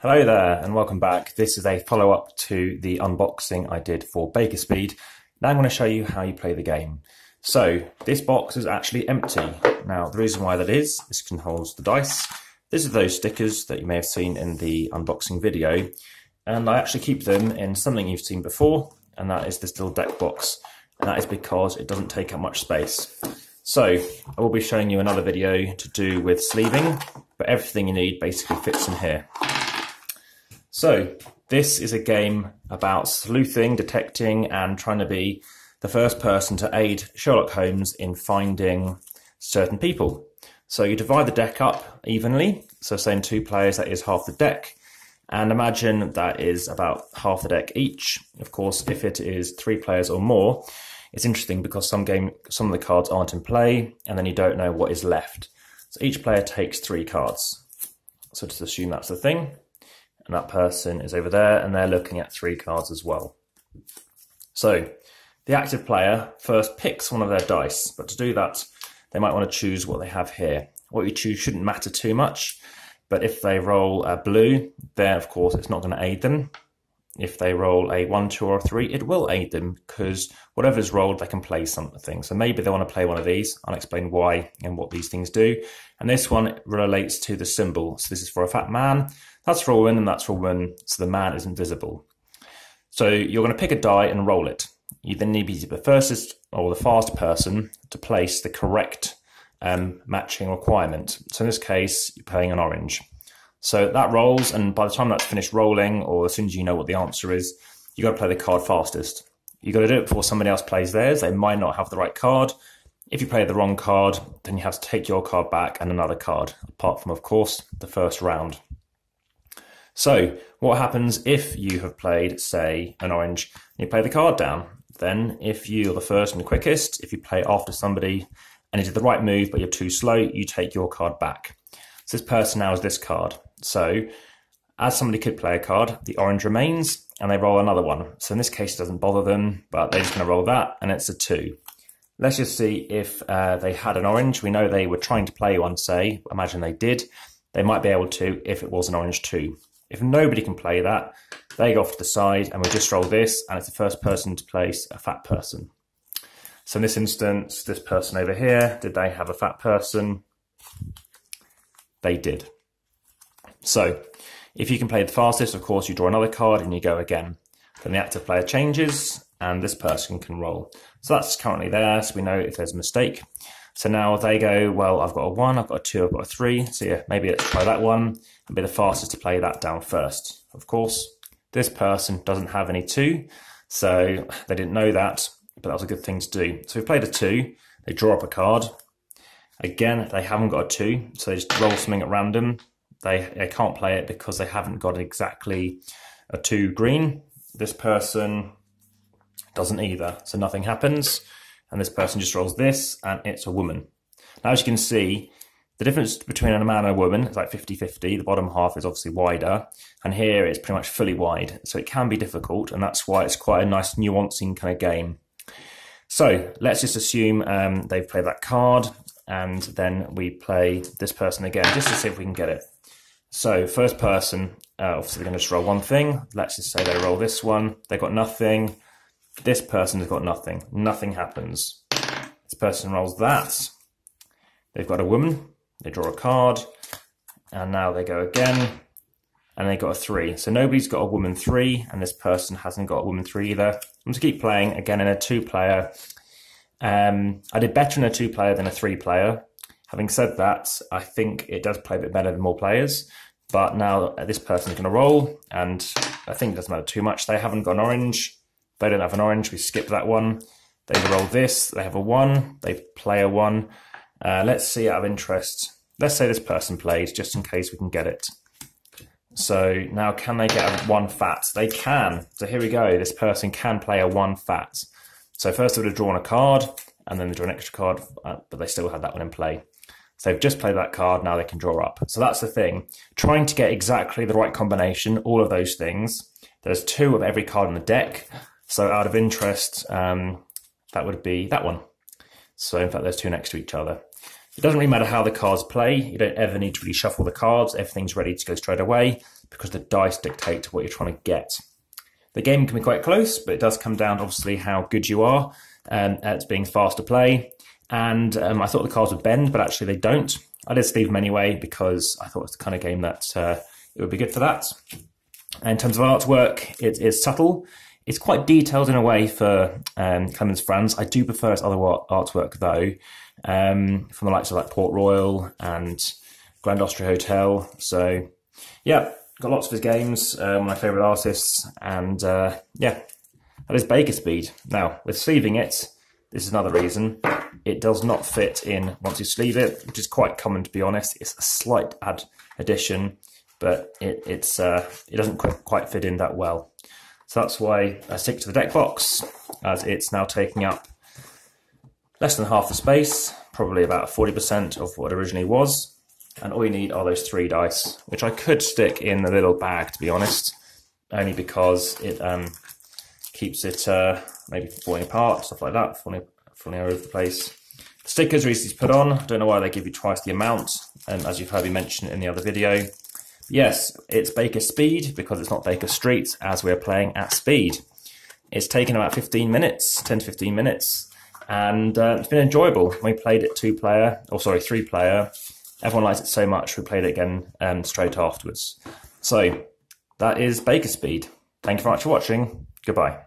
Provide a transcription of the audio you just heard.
Hello there and welcome back. This is a follow-up to the unboxing I did for Baker Speed. Now I'm going to show you how you play the game. So this box is actually empty. Now the reason why that is, this contains the dice. This is those stickers that you may have seen in the unboxing video. And I actually keep them in something you've seen before, and that is this little deck box. And that is because it doesn't take up much space. So I will be showing you another video to do with sleeving, but everything you need basically fits in here. So this is a game about sleuthing, detecting, and trying to be the first person to aid Sherlock Holmes in finding certain people. So you divide the deck up evenly. So saying 2 players, that is half the deck. And imagine that is about half the deck each. Of course, if it is 3 players or more, it's interesting because some of the cards aren't in play, and then you don't know what is left. So each player takes 3 cards. So just assume that's the thing. And that person is over there, and they're looking at 3 cards as well. So the active player first picks one of their dice, but to do that, they might want to choose what they have here. What you choose shouldn't matter too much, but if they roll a blue, then of course it's not going to aid them. If they roll a 1, 2, or 3, it will aid them because whatever's rolled, they can play something. So maybe they want to play one of these. I'll explain why and what these things do. And this one relates to the symbol. So this is for a fat man. That's for a woman, and that's for a woman, so the man is invisible. So you're going to pick a die and roll it. You then need to be the fastest or the fast person to place the correct matching requirement. So in this case, you're playing an orange. So that rolls, and by the time that's finished rolling, or as soon as you know what the answer is, you've got to play the card fastest. You've got to do it before somebody else plays theirs. They might not have the right card. If you play the wrong card, then you have to take your card back and another card, apart from, of course, the first round. So what happens if you have played, say, an orange, and you play the card down? Then if you're the first and the quickest, if you play after somebody and you did the right move but you're too slow, you take your card back. So this person now has this card. So as somebody could play a card, the orange remains and they roll another one. So in this case, it doesn't bother them, but they're just going to roll that and it's a 2. Let's just see if they had an orange. We know they were trying to play one, say, imagine they did. They might be able to if it was an orange 2. If nobody can play that, they go off to the side and we just roll this and it's the first person to place a fat person. So in this instance, this person over here, did they have a fat person? They did. So if you can play the fastest, of course, you draw another card and you go again. Then the active player changes and this person can roll. So that's currently there, so we know if there's a mistake. So now they go, well, I've got a 1, I've got a 2, I've got a 3. So yeah, maybe let's try that one and be the fastest to play that down first. Of course, this person doesn't have any 2, so they didn't know that, but that was a good thing to do. So we've played a 2, they draw up a card. Again, they haven't got a 2, so they just roll something at random. They can't play it because they haven't got exactly a 2 green. This person doesn't either, so nothing happens. And this person just rolls this, and it's a woman. Now, as you can see, the difference between a man and a woman is like 50-50. The bottom half is obviously wider, and here it's pretty much fully wide. So it can be difficult, and that's why it's quite a nice nuancing kind of game. So let's just assume they've played that card, and then we play this person again, just to see if we can get it. So first person, obviously they're going to just roll one thing. Let's just say they roll this one. They got nothing. This person has got nothing. Nothing happens. This person rolls that. They've got a woman. They draw a card. And now they go again. And they got a 3. So nobody's got a woman 3. And this person hasn't got a woman 3 either. I'm going to keep playing again in a 2-player. I did better in a 2-player than a 3-player. Having said that, I think it does play a bit better than more players. But now this person's going to roll. And I think it doesn't matter too much. They haven't got an orange. They don't have an orange, we skip that one. They roll this, they have a 1, they play a 1. Let's see out of interest. Let's say this person plays, just in case we can get it. So now can they get a 1 fat? They can. So here we go, this person can play a 1 fat. So first they would have drawn a card, and then they draw an extra card, but they still had that one in play. So they've just played that card, now they can draw up. So that's the thing. Trying to get exactly the right combination, all of those things. There's 2 of every card in the deck. So out of interest, that would be that one. So in fact, there's 2 next to each other. It doesn't really matter how the cards play. You don't ever need to really shuffle the cards. Everything's ready to go straight away. because the dice dictate what you're trying to get. The game can be quite close, but it does come down to obviously how good you are at being fast to play. And I thought the cards would bend, but actually they don't. I did sleeve them anyway because I thought it's the kind of game that it would be good for that. And in terms of artwork, it is subtle. It's quite detailed in a way for Clemens Franz. I do prefer his other artwork though, from the likes of like Port Royal and Grand Austria Hotel. So yeah, got lots of his games, my favourite artists, and yeah, that is Baker Speed. Now, with sleeving it, this is another reason. It does not fit in once you sleeve it, which is quite common to be honest. It's a slight addition, but it doesn't quite fit in that well. So that's why I stick to the deck box, as it's now taking up less than half the space, probably about 40% of what it originally was. And all you need are those 3 dice, which I could stick in the little bag, to be honest, only because it keeps it maybe falling apart, stuff like that, falling over the place. The stickers are easy to put on. I don't know why they give you twice the amount, as you've heard me mention in the other video. Yes, it's Baker Speed because it's not Baker Street, as we're playing at speed. It's taken about 15 minutes, 10 to 15 minutes, and it's been enjoyable. We played it 3-player. Everyone likes it so much, we played it again straight afterwards. So, that is Baker Speed. Thank you very much for watching. Goodbye.